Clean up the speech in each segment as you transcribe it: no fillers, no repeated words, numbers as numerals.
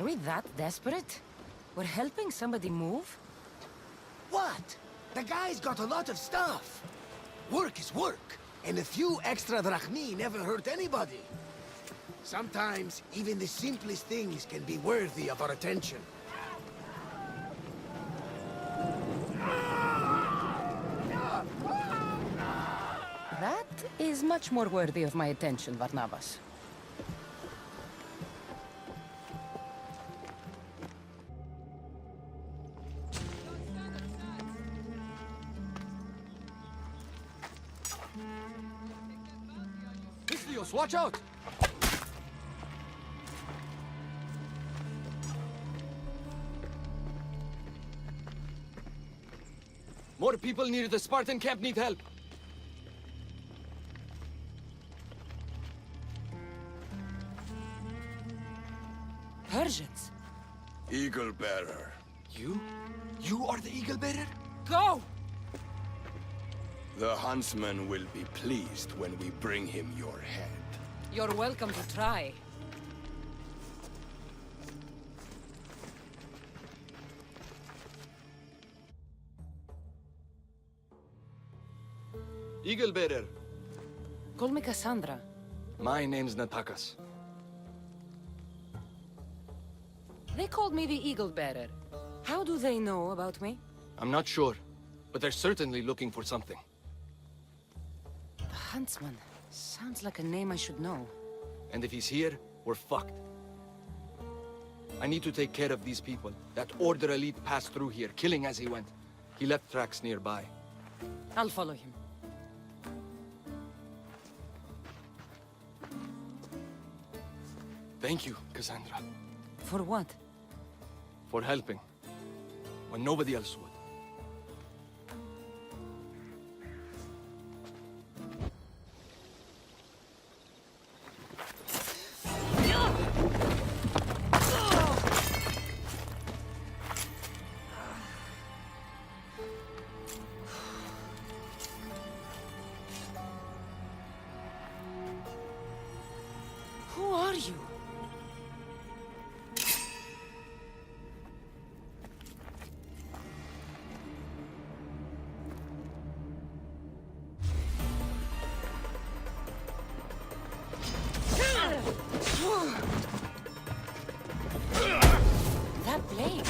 Are we that desperate? We're helping somebody move? What? The guy's got a lot of stuff. Work is work, and a few extra drachmi never hurt anybody. Sometimes, even the simplest things can be worthy of our attention. That is much more worthy of my attention, Barnabas. Istios, watch out! More people near the Spartan camp need help. Persians? Eagle Bearer. You? You are the Eagle Bearer? Go! The huntsman will be pleased when we bring him your head. You're welcome to try. Eagle Bearer. Call me Cassandra. My name's Natakas. They called me the Eagle Bearer. How do they know about me? I'm not sure, but they're certainly looking for something. The Huntsman. Sounds like a name I should know. And if he's here, we're fucked. I need to take care of these people. That Order elite passed through here, killing as he went. He left tracks nearby. I'll follow him. Thank you, Cassandra. For what? For helping. When nobody else would. Who are you? That blade.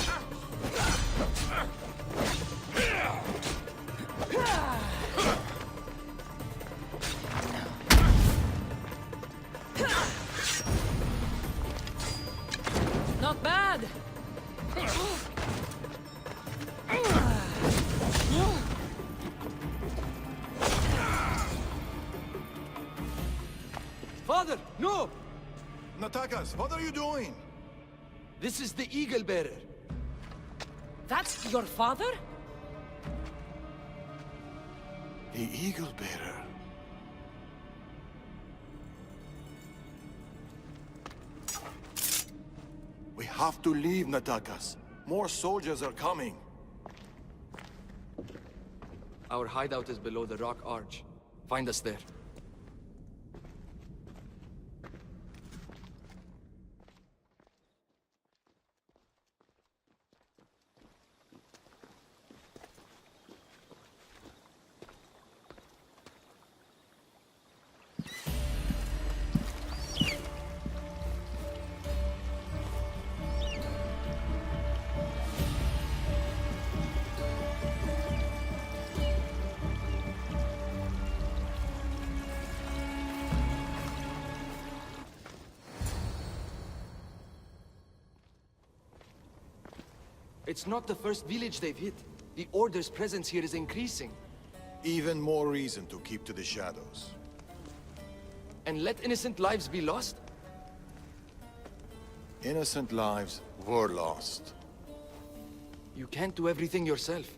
Not bad. Father, no! Natakas, what are you doing? This is the Eagle Bearer. That's your father? The Eagle Bearer. We have to leave, Natakas. More soldiers are coming. Our hideout is below the rock arch. Find us there. It's not the first village they've hit. The Order's presence here is increasing. Even more reason to keep to the shadows. And let innocent lives be lost? Innocent lives were lost. You can't do everything yourself.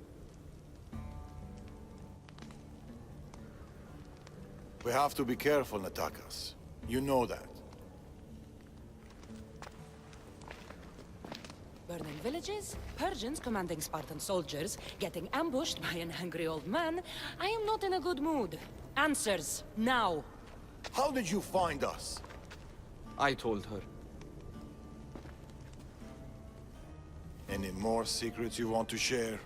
We have to be careful, Natakas. You know that. Burning villages, Persians commanding Spartan soldiers, getting ambushed by an angry old man. I am not in a good mood. Answers, now. How did you find us? I told her. Any more secrets you want to share?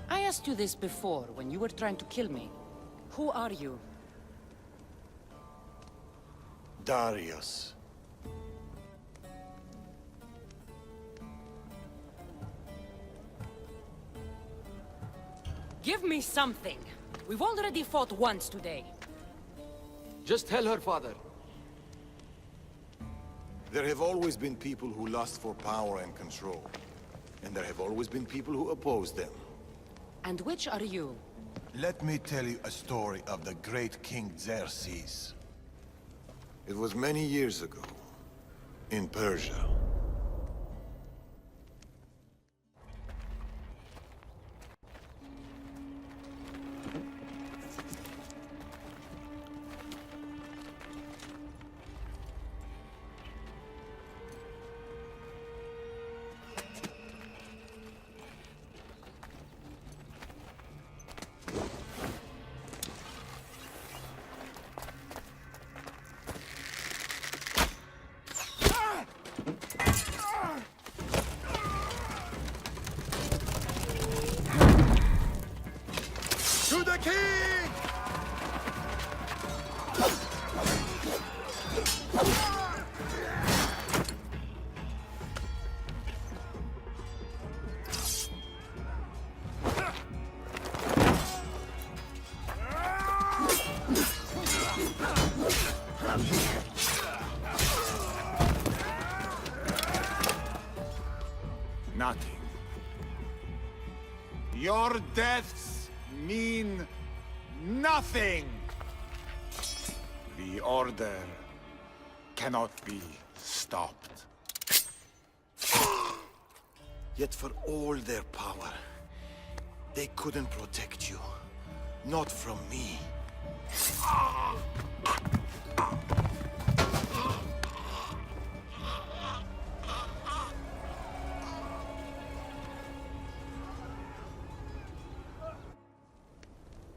I asked you this before, when you were trying to kill me. Who are you? Darius. Give me something! We've already fought once today. Just tell her, father. There have always been people who lust for power and control. And there have always been people who oppose them. And which are you? Let me tell you a story of the great King Xerxes. It was many years ago, in Persia. To the king! Nothing. Your deaths mean nothing. The order cannot be stopped. Yet for all their power, they couldn't protect you. Not from me.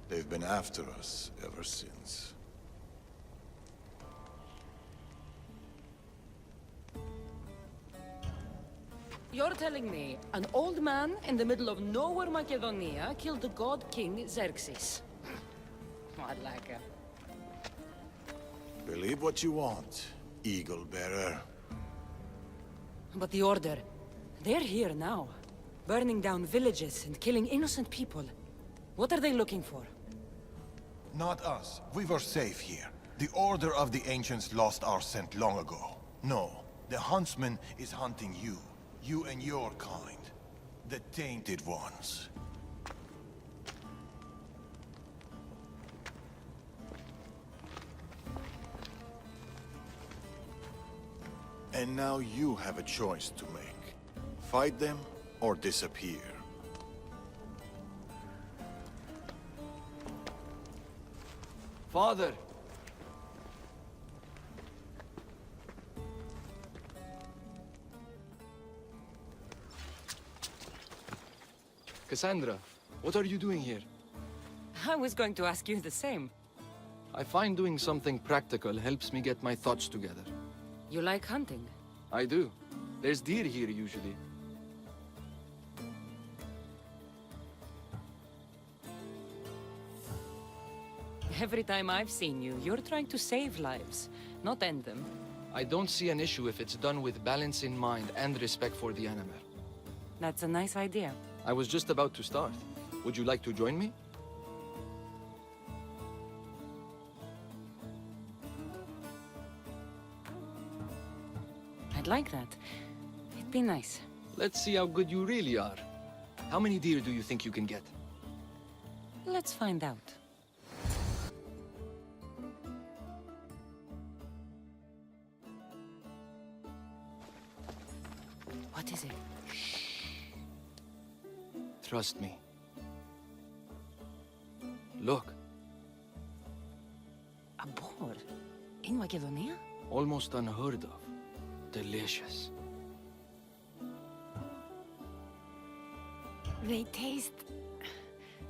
They've been after us ever since. You're telling me an old man in the middle of nowhere Macedonia killed the god King Xerxes? Malaka. Believe what you want, Eagle Bearer. But the Order, they're here now. Burning down villages and killing innocent people. What are they looking for? Not us. We were safe here. The Order of the Ancients lost our scent long ago. No, the Huntsman is hunting you. You and your kind. The Tainted Ones. And now you have a choice to make. Fight them or disappear. Father! Cassandra, what are you doing here? I was going to ask you the same. I find doing something practical helps me get my thoughts together. You like hunting? I do. There's deer here usually. Every time I've seen you, you're trying to save lives, not end them. I don't see an issue if it's done with balance in mind and respect for the animal. That's a nice idea. I was just about to start. Would you like to join me? I'd like that. It'd be nice. Let's see how good you really are. How many deer do you think you can get? Let's find out. What is it? Trust me. Look, A boar? In Macedonia? almost unheard of. Delicious. They taste...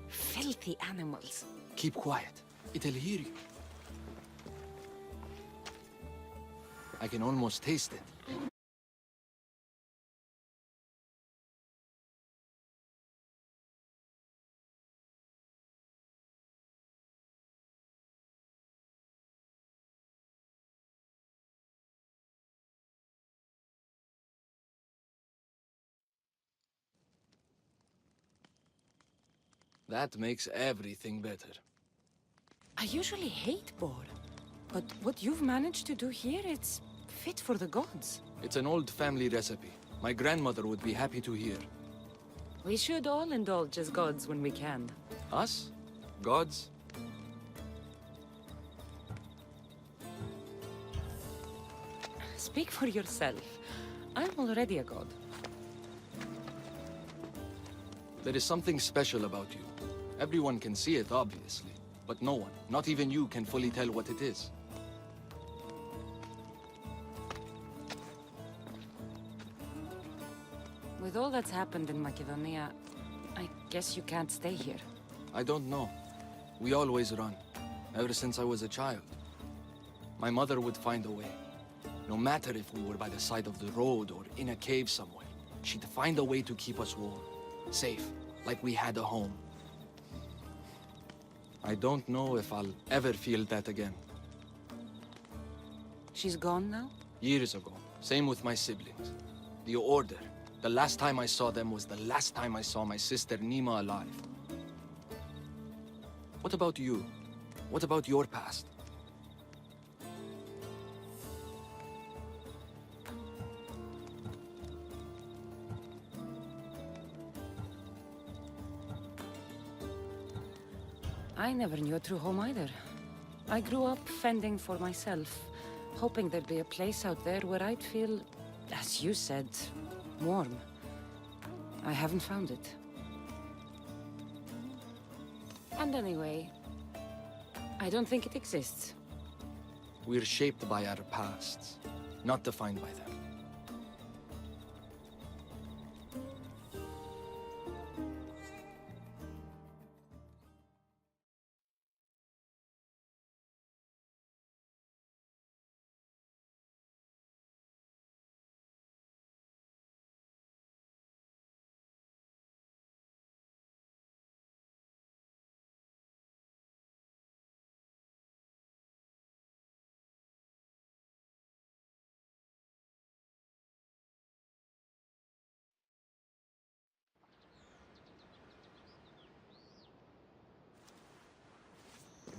filthy animals. Keep quiet. It'll hear you. I can almost taste it. That makes everything better. I usually hate boar, but what you've managed to do here, it's fit for the gods. It's an old family recipe. My grandmother would be happy to hear. We should all indulge as gods when we can. Us? Gods? Speak for yourself. I'm already a god. There is something special about you. Everyone can see it, obviously. But no one, not even you, can fully tell what it is. With all that's happened in Macedonia, I guess you can't stay here. I don't know. We always run. Ever since I was a child. My mother would find a way. No matter if we were by the side of the road or in a cave somewhere, she'd find a way to keep us warm. Safe, like we had a home. I don't know if I'll ever feel that again. She's gone now? Years ago. Same with my siblings. The Order. The last time I saw them was the last time I saw my sister Nima alive. What about you? What about your past? I never knew a true home either. I grew up fending for myself, hoping there'd be a place out there where I'd feel, as you said, warm. I haven't found it. And anyway, I don't think it exists. We're shaped by our pasts, not defined by them.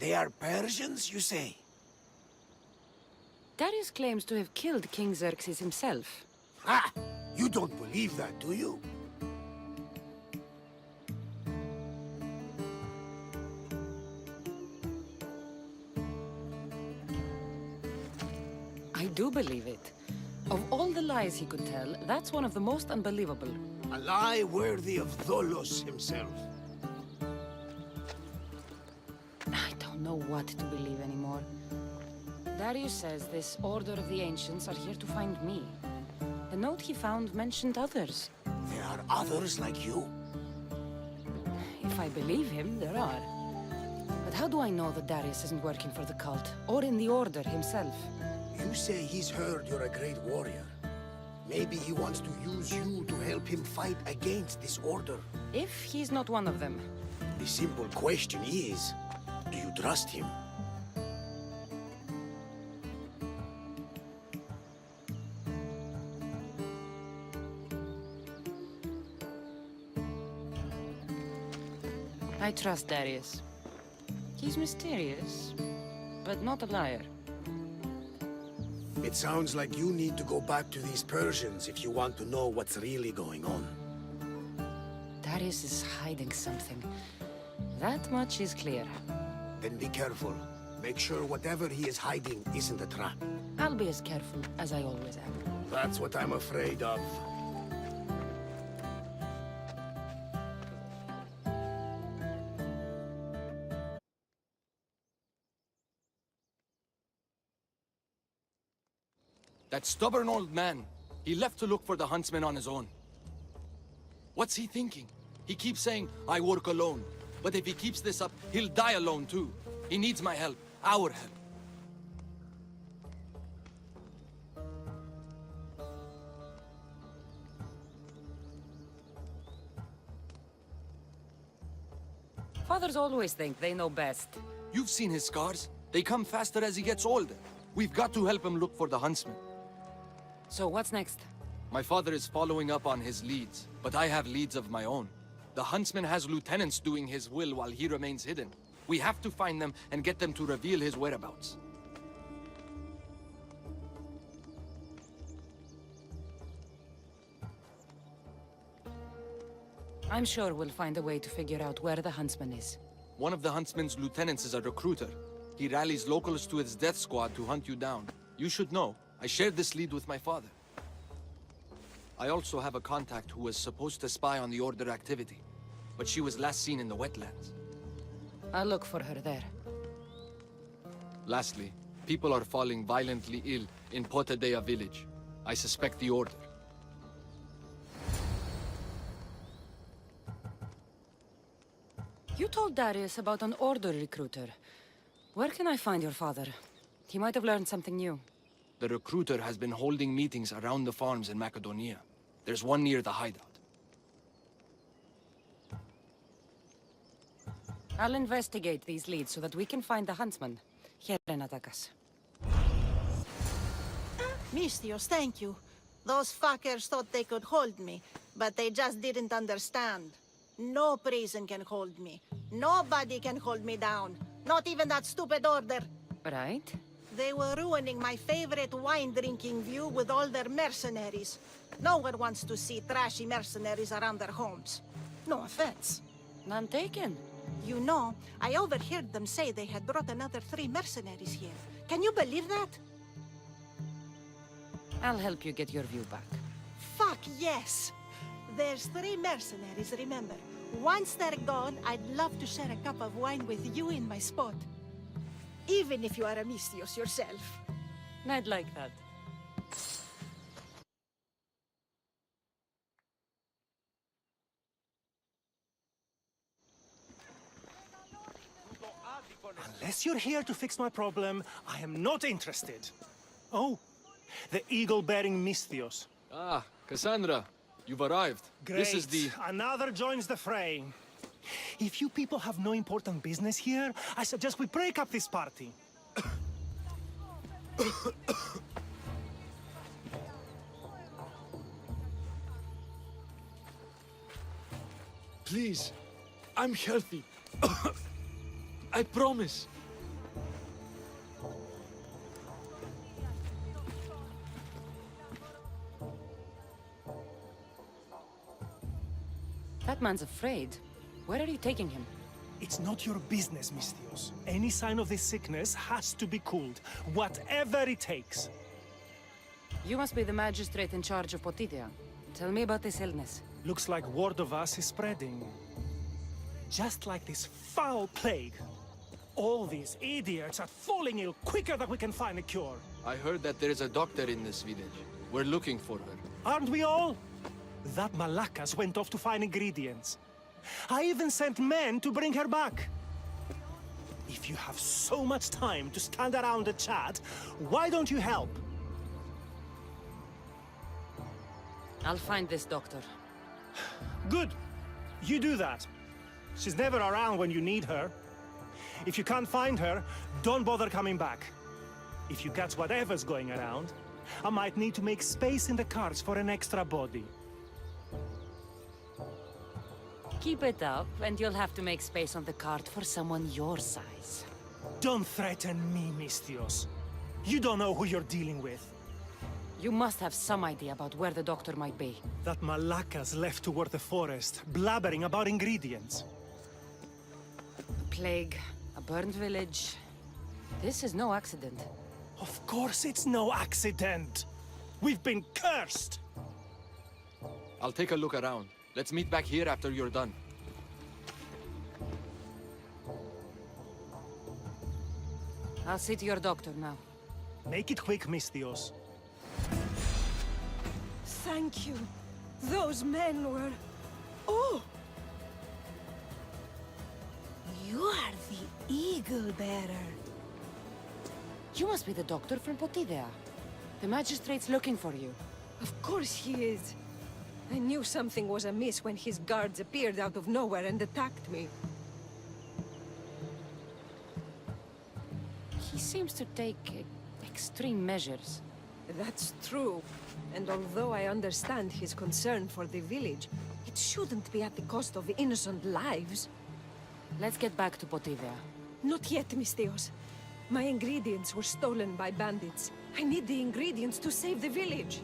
They are Persians, you say? Darius claims to have killed King Xerxes himself. Ha! You don't believe that, do you? I do believe it. Of all the lies he could tell, that's one of the most unbelievable. A lie worthy of Tholos himself. I don't know what to believe anymore. Darius says this Order of the Ancients are here to find me. The note he found mentioned others. There are others like you. If I believe him, there are. But how do I know that Darius isn't working for the cult, or in the Order himself? You say he's heard you're a great warrior. Maybe he wants to use you to help him fight against this Order. If he's not one of them. The simple question is, do you trust him? I trust Darius. He's mysterious, but not a liar. It sounds like you need to go back to these Persians if you want to know what's really going on. Darius is hiding something. That much is clear. Then be careful. Make sure whatever he is hiding isn't a trap. I'll be as careful as I always am. That's what I'm afraid of. That stubborn old man, he left to look for the huntsman on his own. What's he thinking? He keeps saying, I work alone. But if he keeps this up, he'll die alone too. He needs my help, our help. Fathers always think they know best. You've seen his scars. They come faster as he gets older. We've got to help him look for the huntsman. So what's next? My father is following up on his leads, but I have leads of my own. The huntsman has lieutenants doing his will while he remains hidden. We have to find them and get them to reveal his whereabouts. I'm sure we'll find a way to figure out where the huntsman is. One of the huntsman's lieutenants is a recruiter. He rallies locals to his death squad to hunt you down. You should know, I shared this lead with my father. I also have a contact who was supposed to spy on the Order activity, but she was last seen in the wetlands. I'll look for her there. Lastly, people are falling violently ill in Potadea village. I suspect the Order. You told Darius about an Order recruiter. Where can I find your father? He might have learned something new. The recruiter has been holding meetings around the farms in Macedonia. There's one near the hideout. I'll investigate these leads so that we can find the huntsman. Here in Atakas. Misthios, thank you. Those fuckers thought they could hold me, but they just didn't understand. No prison can hold me. Nobody can hold me down. Not even that stupid Order. Right? They were ruining my favorite wine-drinking view with all their mercenaries. No one wants to see trashy mercenaries around their homes. No offense. None taken. You know, I overheard them say they had brought another 3 mercenaries here. Can you believe that? I'll help you get your view back. Fuck yes! There's 3 mercenaries, remember. Once they're gone, I'd love to share a cup of wine with you in my spot. Even if you are a Misthios yourself. I'd like that. Unless you're here to fix my problem, I am not interested. Oh, the eagle-bearing Misthios. Ah, Cassandra, you've arrived. Great. This is the... Another joins the fray. If you people have no important business here, I suggest we break up this party. Please, I'm healthy. I promise. That man's afraid. Where are you taking him? It's not your business, Misthios. Any sign of this sickness has to be cooled, whatever it takes. You must be the magistrate in charge of Potidea. Tell me about this illness. Looks like word of us is spreading. Just like this foul plague. All these idiots are falling ill quicker than we can find a cure. I heard that there is a doctor in this village. We're looking for her. Aren't we all? That Malakas went off to find ingredients. I even sent men to bring her back. If you have so much time to stand around and chat, why don't you help? I'll find this doctor. Good. You do that. She's never around when you need her. If you can't find her, don't bother coming back. If you catch whatever's going around, I might need to make space in the carts for an extra body. Keep it up, and you'll have to make space on the cart for someone your size. Don't threaten me, Misthios. You don't know who you're dealing with. You must have some idea about where the doctor might be. That Malakas left toward the forest, blabbering about ingredients. A plague, a burned village. This is no accident. Of course it's no accident. We've been cursed. I'll take a look around. Let's meet back here after you're done. I'll see to your doctor now. Make it quick, Misthios. Thank you. Those men were... Oh! You are the Eagle Bearer. You must be the doctor from Potidea. The magistrate's looking for you. Of course he is. I knew something was amiss when his guards appeared out of nowhere and attacked me. He seems to take extreme measures. That's true. And although I understand his concern for the village, it shouldn't be at the cost of innocent lives. Let's get back to Potivea. Not yet, Misthios. My ingredients were stolen by bandits. I need the ingredients to save the village.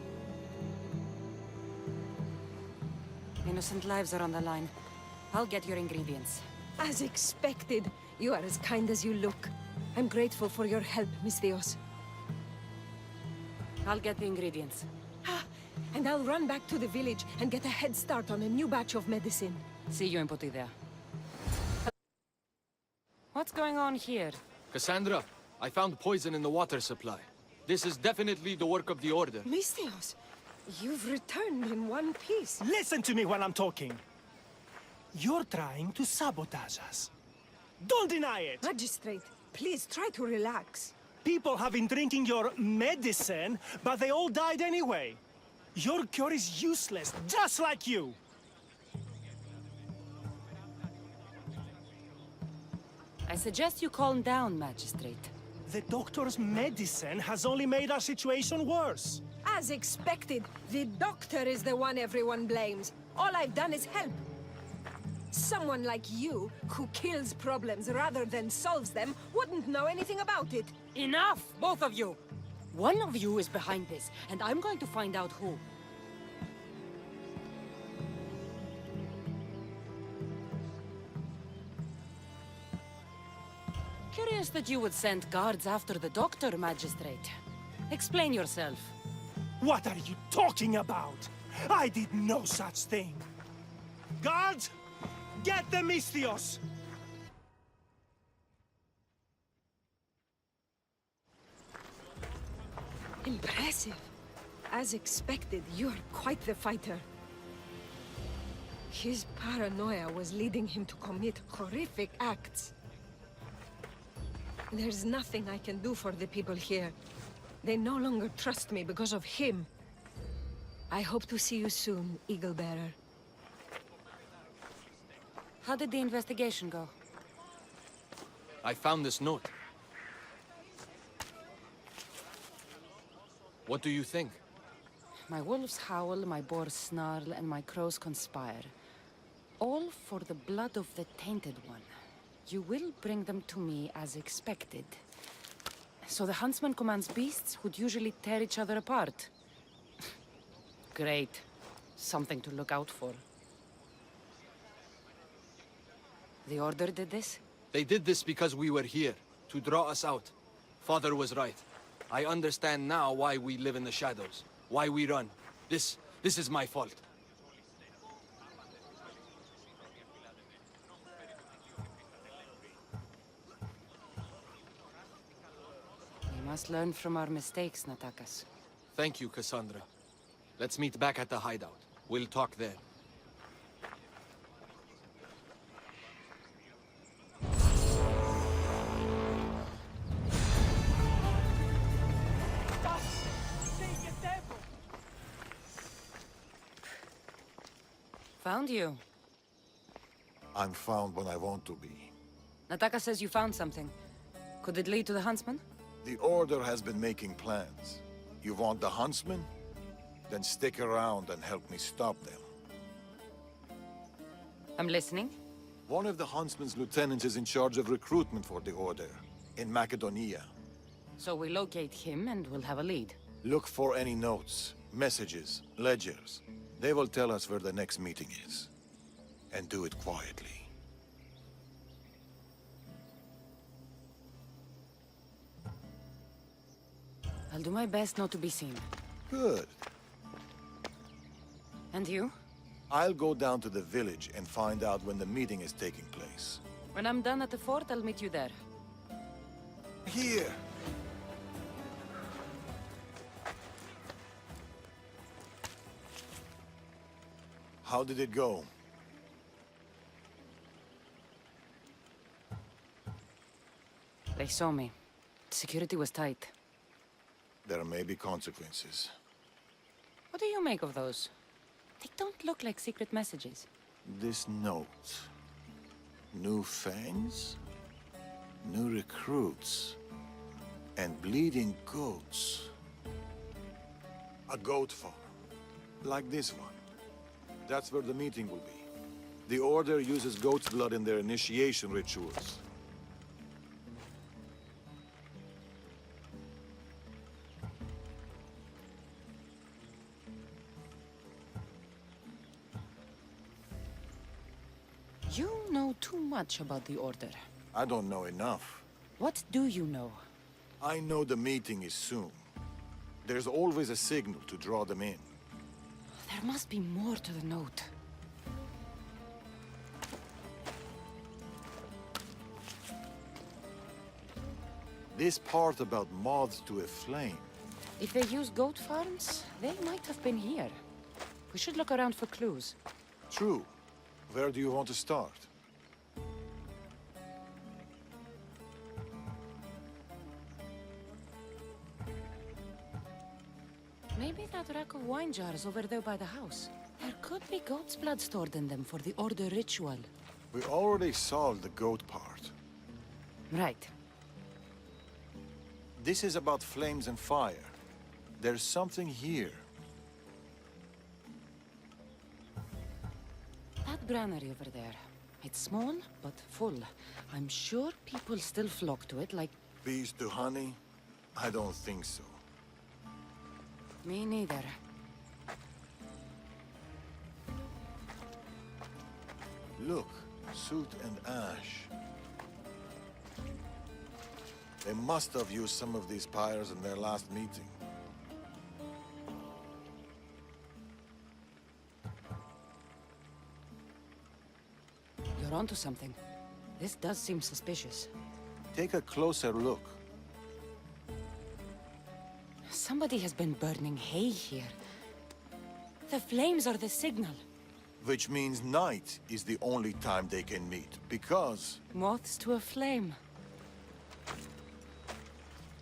Innocent lives are on the line. I'll get your ingredients. As expected, you are as kind as you look. I'm grateful for your help, Misthios. I'll get the ingredients. And I'll run back to the village and get a head start on a new batch of medicine. See you in Potivea. What's going on here? Cassandra, I found poison in the water supply. This is definitely the work of the Order. Misthios, you've returned in one piece. Listen to me when I'm talking. You're trying to sabotage us. Don't deny it! Magistrate, please try to relax. People have been drinking your medicine, but they all died anyway. Your cure is useless, just like you! I suggest you calm down, Magistrate. The doctor's medicine has only made our situation worse. As expected, the doctor is the one everyone blames. All I've done is help. Someone like you, who kills problems rather than solves them, wouldn't know anything about it. Enough, both of you! One of you is behind this, and I'm going to find out who. Curious that you would send guards after the doctor, Magistrate. Explain yourself. What are you talking about? I did no such thing. Guards, get the Misthios! Impressive. As expected, you're quite the fighter. His paranoia was leading him to commit horrific acts. There's nothing I can do for the people here. They no longer trust me because of him. I hope to see you soon, Eagle Bearer. How did the investigation go? I found this note. What do you think? My wolves howl, my boars snarl, and my crows conspire. All for the blood of the Tainted One. You will bring them to me as expected. So the huntsman commands beasts who'd usually tear each other apart. Great. Something to look out for. The Order did this? They did this because we were here, to draw us out. Father was right. I understand now why we live in the shadows, why we run. This is my fault. We must learn from our mistakes, Natakas. Thank you, Cassandra. Let's meet back at the hideout. We'll talk there. Found you. I'm found when I want to be. Nataka says you found something. Could it lead to the huntsman? The Order has been making plans. You want the huntsman? Then stick around and help me stop them. I'm listening. One of the huntsman's lieutenants is in charge of recruitment for the Order, in Macedonia. So we locate him and we'll have a lead. Look for any notes, messages, ledgers. They will tell us where the next meeting is. And do it quietly. I'll do my best not to be seen. Good. And you? I'll go down to the village and find out when the meeting is taking place. When I'm done at the fort, I'll meet you there. Here! How did it go? They saw me. Security was tight. There may be consequences. What do you make of those? They don't look like secret messages. This note. New fangs? New recruits. And bleeding goats. A goat farm. Like this one. That's where the meeting will be. The Order uses goat's blood in their initiation rituals. You know too much about the Order. I don't know enough. What do you know? I know the meeting is soon. There's always a signal to draw them in. There must be more to the note. This part about moths to a flame. If they use goat farms, they might have been here. We should look around for clues. True. Where do you want to start? Maybe that rack of wine jars over there by the house. There could be goat's blood stored in them for the Order ritual. We already solved the goat part. Right. This is about flames and fire. There's something here. That granary over there. It's small, but full. I'm sure people still flock to it like... Bees to honey? I don't think so. Me neither. Look, soot and ash. They must have used some of these pyres in their last meeting. You're onto something. This does seem suspicious. Take a closer look. Somebody has been burning hay here. The flames are the signal. Which means night is the only time they can meet, because... Moths to a flame.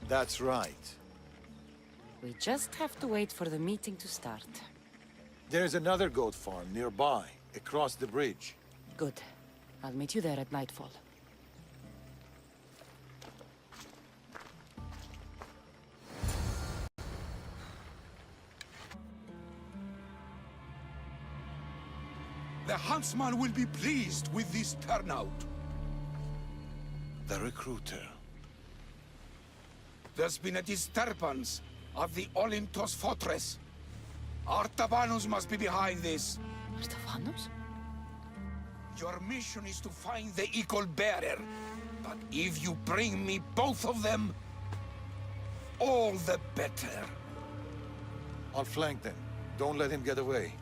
That's right. We just have to wait for the meeting to start. There's another goat farm nearby, across the bridge. Good. I'll meet you there at nightfall. The huntsman will be pleased with this turnout. The recruiter. There's been a disturbance of the Olintos fortress. Artabanus must be behind this. Artabanus? Your mission is to find the eagle bearer. But if you bring me both of them, all the better. I'll flank them. Don't let him get away.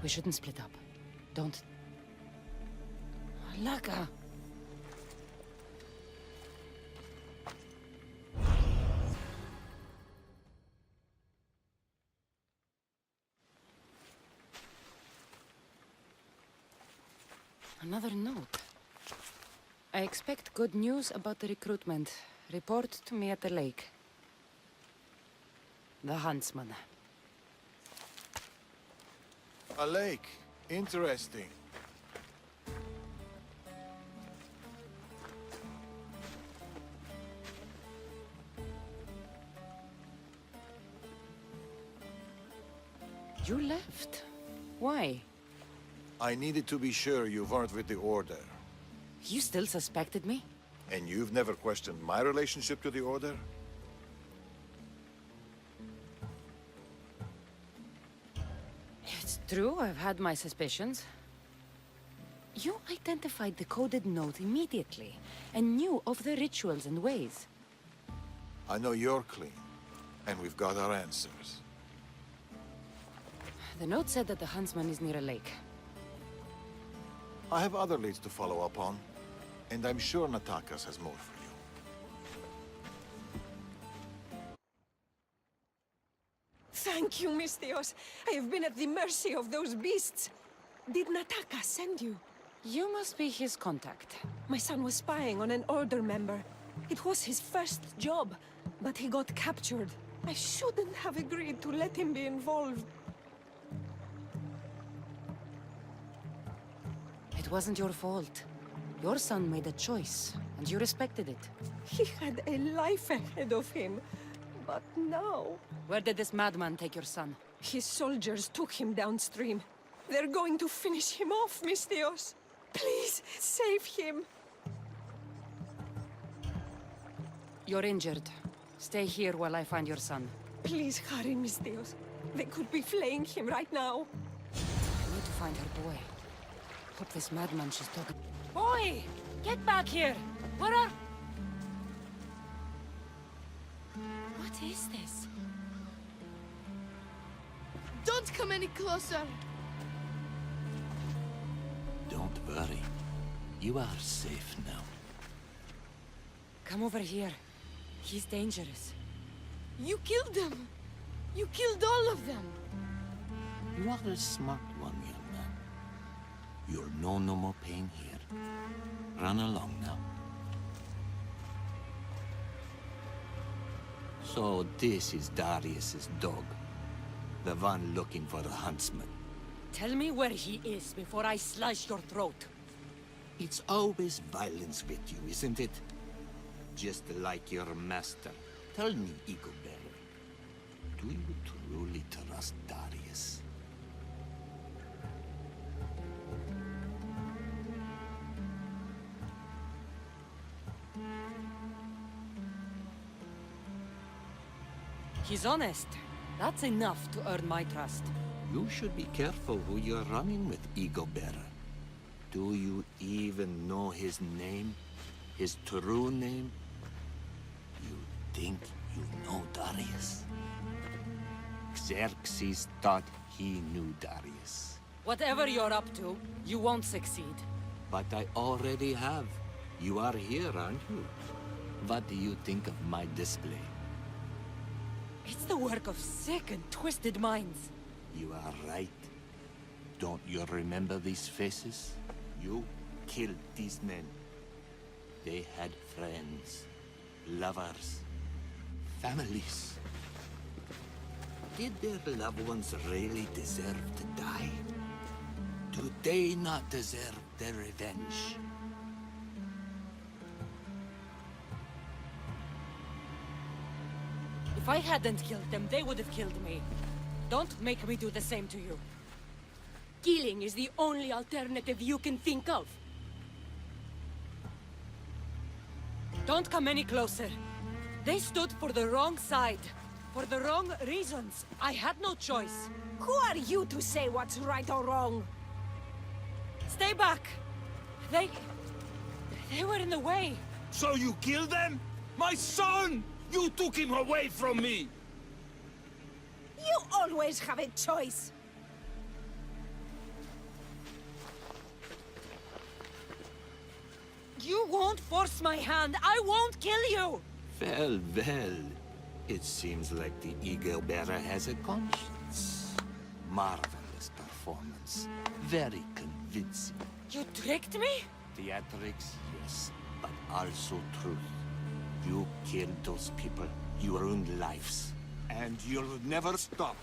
We shouldn't split up. Don't... Laka! Another note. I expect good news about the recruitment. Report to me at the lake. The huntsman. A lake. Interesting. You left. Why? I needed to be sure you weren't with the Order. You still suspected me? And you've never questioned my relationship to the Order? It's true, I've had my suspicions. You identified the coded note immediately, and knew of the rituals and ways. I know you're clean, and we've got our answers. The note said that the huntsman is near a lake. I have other leads to follow up on, and I'm sure Natakas has more for you. Thank you, Mystios. I have been at the mercy of those beasts. Did Nataka send you? You must be his contact. My son was spying on an Order member. It was his first job, but he got captured. I shouldn't have agreed to let him be involved. It wasn't your fault. Your son made a choice, and you respected it. He had a life ahead of him. But now... Where did this madman take your son? his soldiers took him downstream. They're going to finish him off, Misthios. Please, save him. You're injured. Stay here while I find your son. Please hurry, Misthios. They could be flaying him right now. I need to find her boy. Hope this madman she's talking... Boy! Get back here! Where are... What is this? Don't come any closer! Don't worry. You are safe now. Come over here. He's dangerous. You killed them! You killed all of them! You are a smart one, young man. You'll know no more pain here. Run along now. So this is Darius's dog. The one looking for the huntsman. Tell me where he is before I slice your throat. It's always violence with you, isn't it? Just like your master. Tell me, Eaglebearer, do you truly trust Darius? He's honest. That's enough to earn my trust. You should be careful who you're running with, Eaglebearer. Do you even know his name? His true name? You think you know Darius? Xerxes thought he knew Darius. Whatever you're up to, you won't succeed. But I already have. You are here, aren't you? What do you think of my display? It's the work of sick and twisted minds. You are right. Don't you remember these faces? You killed these men. They had friends, lovers, families. Did their loved ones really deserve to die? Do they not deserve their revenge? If I hadn't killed them, they would have killed me. Don't make me do the same to you. Killing is the only alternative you can think of. Don't come any closer. They stood for the wrong side. For the wrong reasons. I had no choice. Who are you to say what's right or wrong? Stay back! They were in the way. So you killed them? My son! You took him away from me! You always have a choice. You won't force my hand. I won't kill you! Well, well. It seems like the Eaglebearer has a conscience. Marvelous performance. Very convincing. You tricked me? Theatrics, yes, but also truth. You killed those people. You ruined lives. And you'll never stop.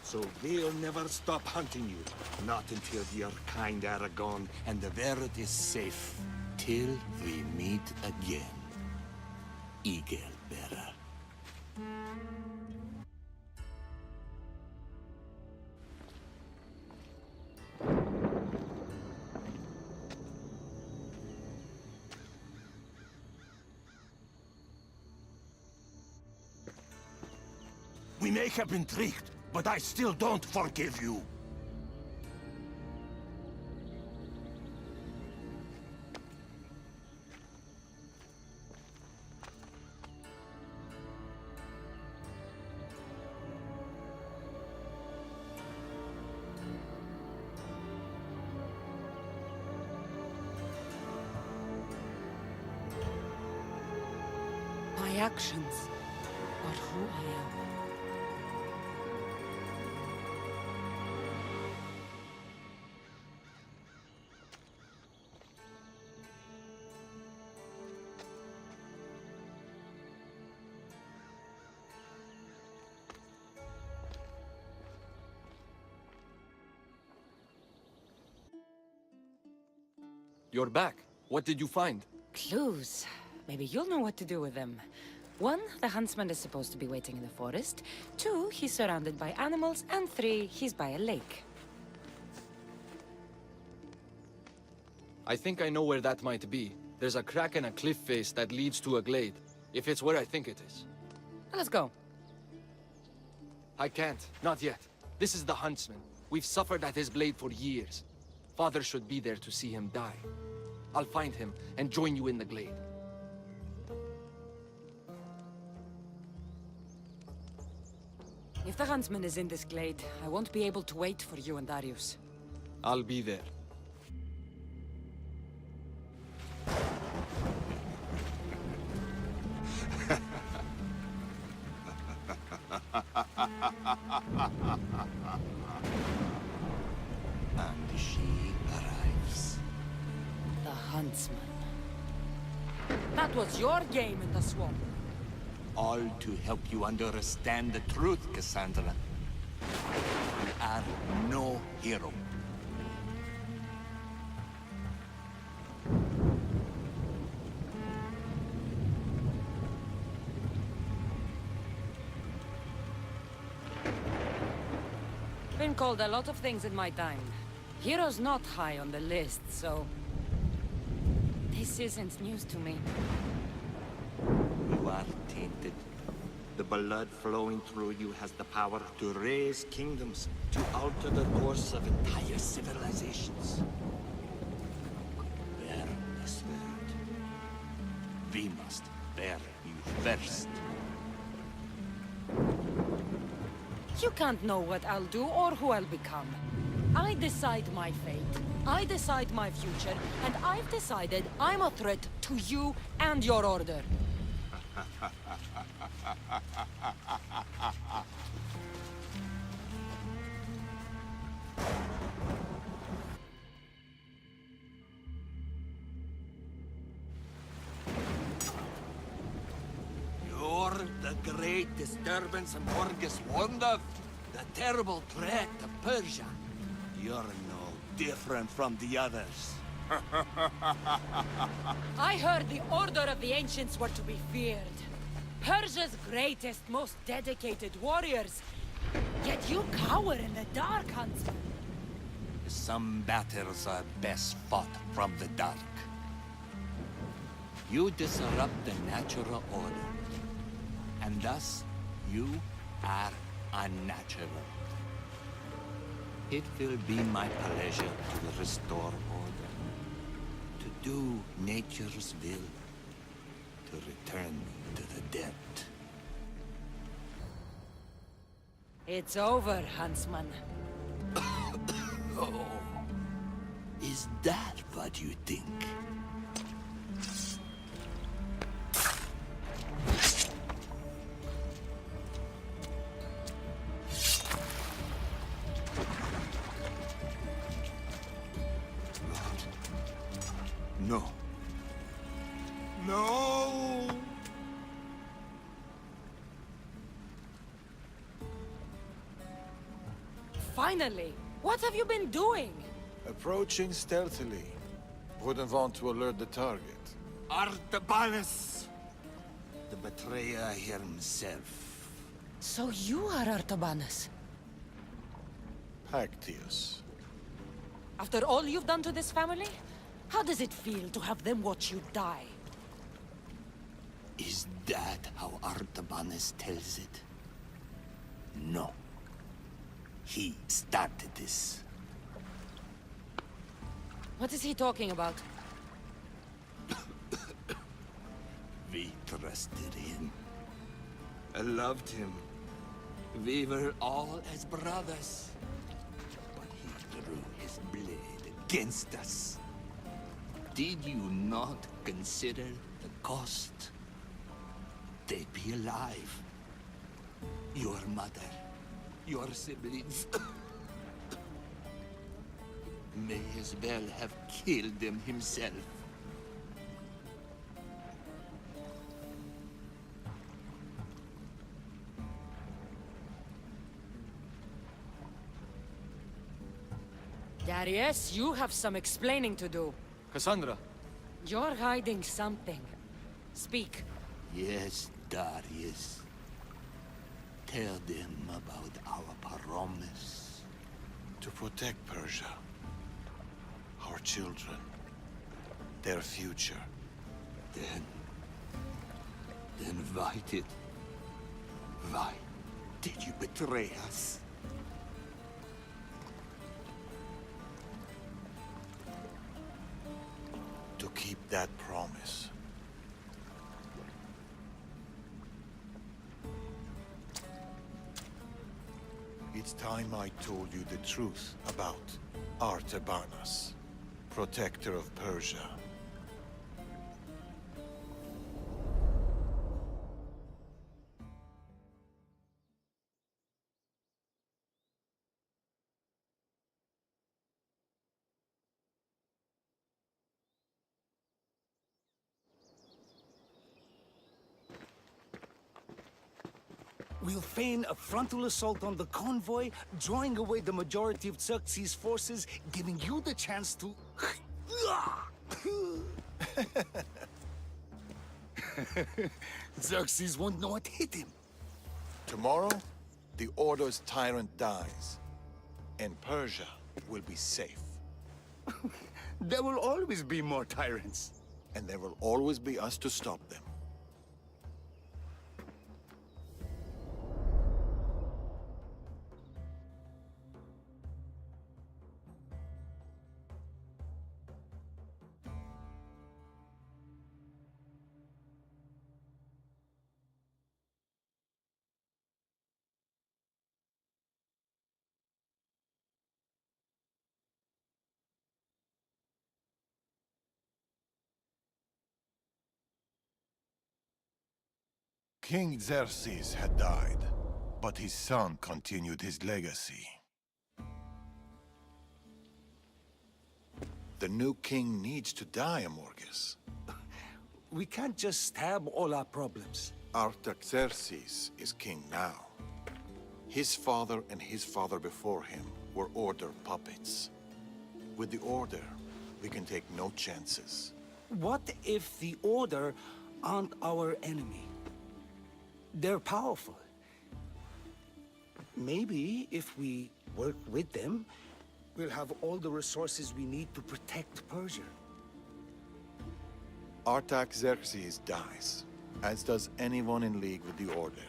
So they'll never stop hunting you. Not until your kind are gone and the world is safe. Till we meet again. Eaglebearer. We may have been tricked, but I still don't forgive you. My actions are who I am. You're back. What did you find? Clues. Maybe you'll know what to do with them. 1, the huntsman is supposed to be waiting in the forest. 2, he's surrounded by animals. And 3, he's by a lake. I think I know where that might be. There's a crack in a cliff face that leads to a glade. If it's where I think it is. Let's go. I can't. Not yet. This is the huntsman. We've suffered at his blade for years. Father should be there to see him die. I'll find him and join you in the glade. If the huntsman is in this glade, I won't be able to wait for you and Darius. I'll be there. And she arrives. The huntsman. That was your game in the swamp. All to help you understand the truth, Cassandra. You are no hero. Been called a lot of things in my time. Hero's not high on the list, so... This isn't news to me. You are tainted. The blood flowing through you has the power to raise kingdoms, to alter the course of entire civilizations. Bear this word. We must bear you first. You can't know what I'll do or who I'll become. I decide my fate. I decide my future. And I've decided I'm a threat to you and your order. You're the great disturbance Morgus warned of. The terrible threat of Persia. You're no different from the others. I heard the order of the ancients were to be feared. Persia's greatest, most dedicated warriors. Yet you cower in the dark, huntsman. Some battles are best fought from the dark. You disrupt the natural order. And thus, you are unnatural. It will be my pleasure to restore order, to do nature's will, to return to the dead. It's over, huntsman. Oh, is that what you think? No. No! Finally! What have you been doing? Approaching stealthily. Wouldn't want to alert the target. Artabanus! The betrayer himself. So you are Artabanus. Pactius. After all you've done to this family? How does it feel to have them watch you die? Is that how Artabanus tells it? No. He started this. What is he talking about? We trusted him. I loved him. We were all as brothers. But he drew his blade against us. Did you not consider the cost? They'd be alive. Your mother, your siblings. May as well have killed them himself. Darius, you have some explaining to do. Cassandra, You're hiding something. Speak. Yes, Darius. Tell them about our promise. To protect Persia. Our children. Their future. Then why did you betray us? To keep that promise. It's time I told you the truth about Artabanas, protector of Persia. We'll feign a frontal assault on the convoy, drawing away the majority of Xerxes' forces, giving you the chance to... Xerxes won't know what hit him. Tomorrow, the Order's tyrant dies, and Persia will be safe. There will always be more tyrants. And there will always be us to stop them. King Xerxes had died, but his son continued his legacy. The new king needs to die, Amorges. We can't just stab all our problems. Artaxerxes is king now. His father and his father before him were Order puppets. With the Order, we can take no chances. What if the Order aren't our enemy? They're powerful. Maybe if we work with them, we'll have all the resources we need to protect Persia. Artaxerxes dies, as does anyone in league with the Order.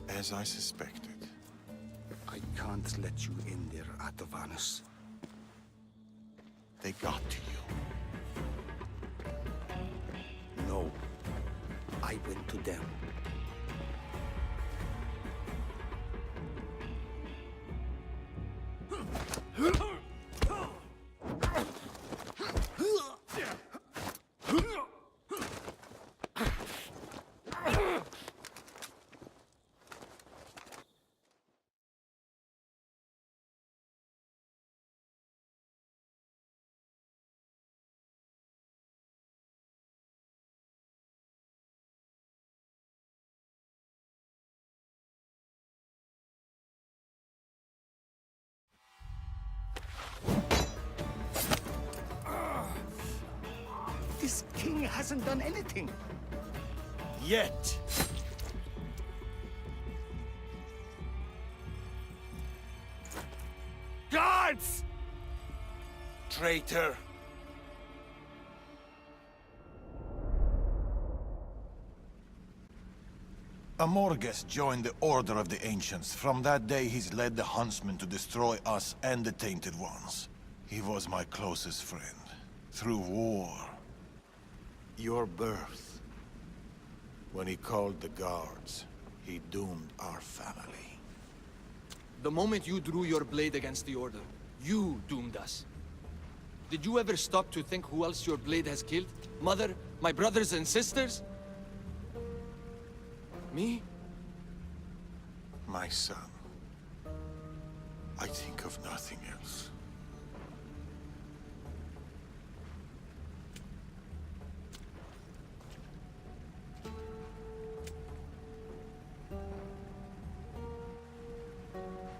As I suspected. I can't let you in there, Artabanus. They got to you. No. I went to them. This king hasn't done anything. Yet. Guards! Traitor! Amorges joined the Order of the Ancients. From that day, he's led the Huntsmen to destroy us and the Tainted Ones. He was my closest friend. Through war. Your birth When he called the guards, he doomed our family. The moment you drew your blade against the Order, you doomed us. Did you ever stop to think who else your blade has killed? Mother? My brothers and sisters? Me? My son. I think of nothing else.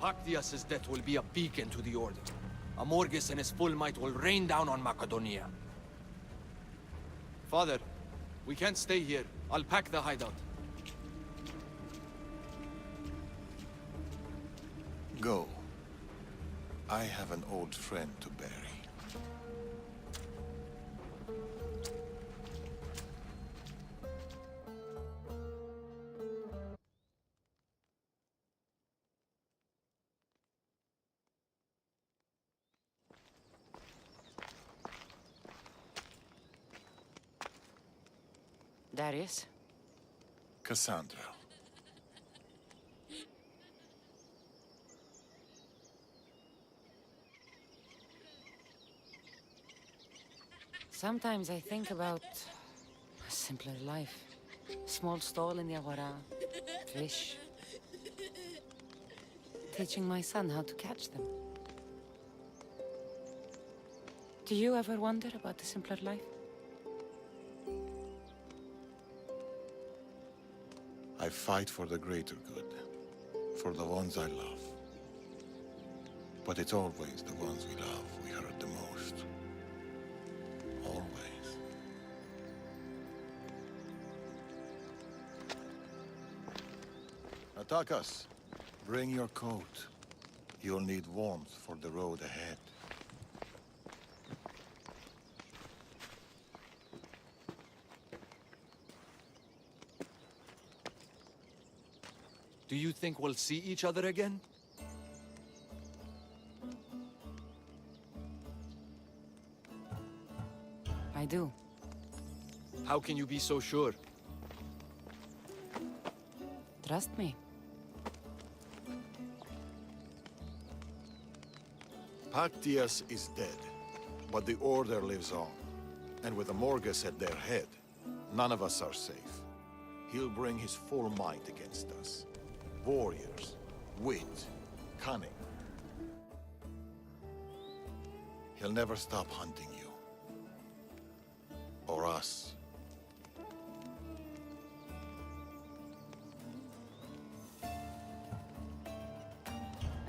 Pactias's death will be a beacon to the Order. Amorges and his full might will rain down on Macedonia. Father, we can't stay here. I'll pack the hideout. Go. I have an old friend to bury. Darius? Cassandra. Sometimes I think about a simpler life. Small stall in the Agora, fish. Teaching my son how to catch them. Do you ever wonder about the simpler life? I fight for the greater good, for the ones I love. But it's always the ones we love we hurt the most. Always. Attack us. Bring your coat. You'll need warmth for the road ahead. Do you think we'll see each other again? I do. How can you be so sure? Trust me. Pactias is dead, but the Order lives on. And with Amorges at their head, none of us are safe. He'll bring his full might against us. Warriors, wit, cunning. He'll never stop hunting you. Or us.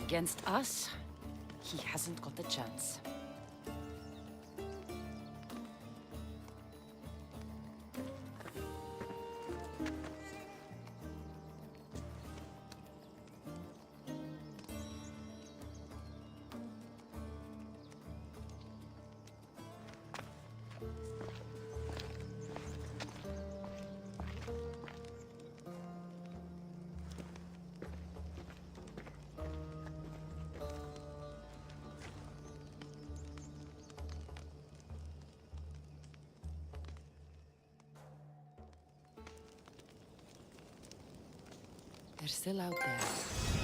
Against us, he hasn't got a chance. They're still out there.